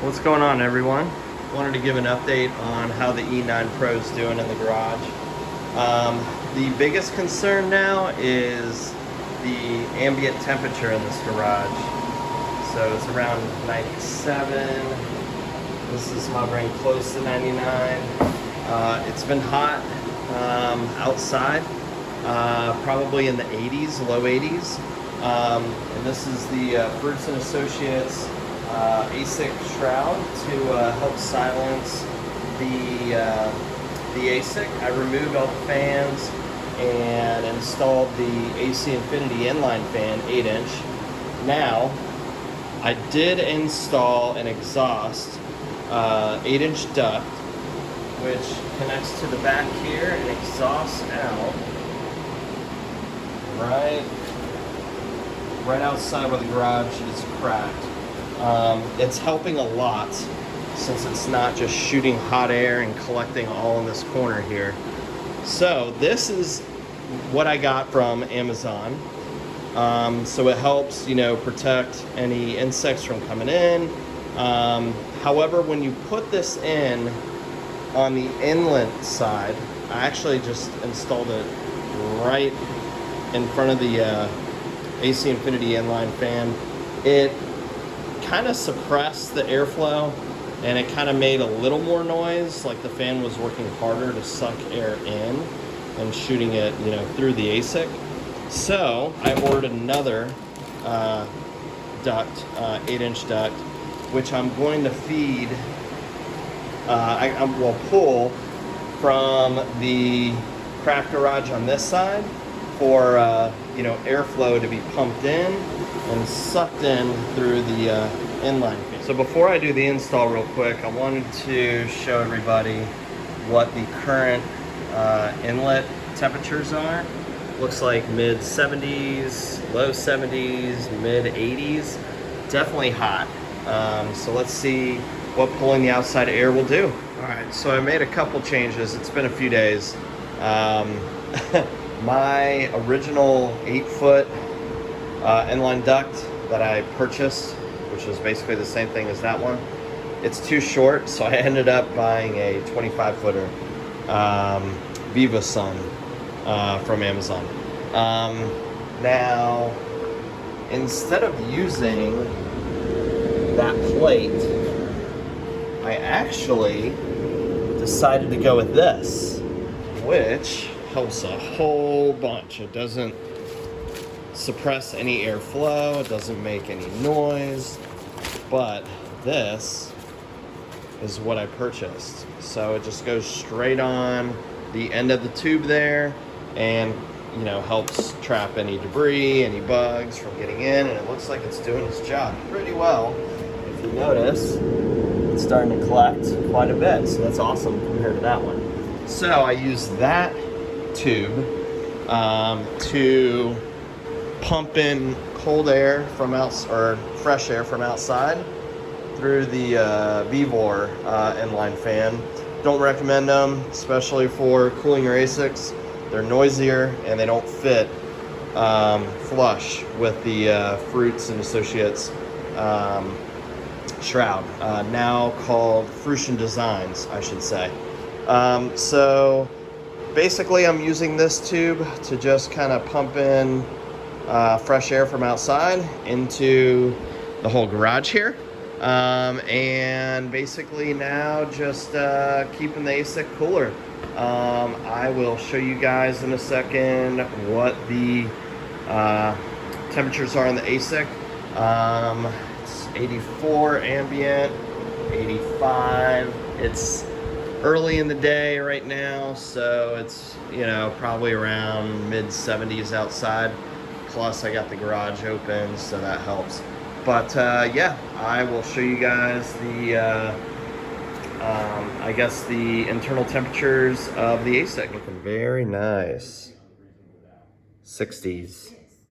What's going on, everyone? Wanted to give an update on how the E9 Pro is doing in the garage. The biggest concern now is the ambient temperature in this garage. So it's around 97. This is hovering close to 99. It's been hot outside, probably in the 80s, low 80s. And this is the Fruition Associates ASIC shroud to help silence the ASIC. I removed all the fans and installed the AC Infinity inline fan 8-inch. Now, I did install an exhaust 8-inch duct, which connects to the back here and exhausts out right outside where the garage is cracked. It's helping a lot since it's not just shooting hot air and collecting all in this corner here. So this is what I got from Amazon. So it helps, protect any insects from coming in. However, when you put this in on the inlet side, I actually just installed it right in front of the AC Infinity inline fan. It kind of suppressed the airflow and it kind of made a little more noise, like the fan was working harder to suck air in and shooting it, through the ASIC. So I ordered another duct, 8-inch duct, which I'm going to feed, I will pull from the craft garage on this side for airflow to be pumped in and sucked in through the inline fan. So before I do the install real quick, I wanted to show everybody what the current inlet temperatures are. Looks like mid 70s, low 70s, mid 80s. Definitely hot. So let's see what pulling the outside air will do. All right, so I made a couple changes. It's been a few days. My original 8-foot inline duct that I purchased, which is basically the same thing as that one, it's too short, so I ended up buying a 25-footer Viva Sun from Amazon. Now, instead of using that plate, I actually decided to go with this, which helps a whole bunch. It doesn't suppress any airflow, it doesn't make any noise, but this is what I purchased. So it just goes straight on the end of the tube there and helps trap any debris, any bugs from getting in, and it looks like it's doing its job pretty well. If you notice, it's starting to collect quite a bit, so that's awesome compared to that one. So I use that tube to pump in cold air from or fresh air from outside through the Vivor inline fan. Don't recommend them, especially for cooling your ASICs. They're noisier and they don't fit flush with the Fruition Associates shroud, now called Fruition Designs, I should say. So basically I'm using this tube to just kind of pump in fresh air from outside into the whole garage here. And basically now just keeping the ASIC cooler. I will show you guys in a second what the temperatures are on the ASIC. It's 84 ambient, 85. It's early in the day right now, so it's probably around mid 70s outside. Plus I got the garage open, so that helps. But yeah, I will show you guys the I guess the internal temperatures of the ASIC. Looking very nice. 60s.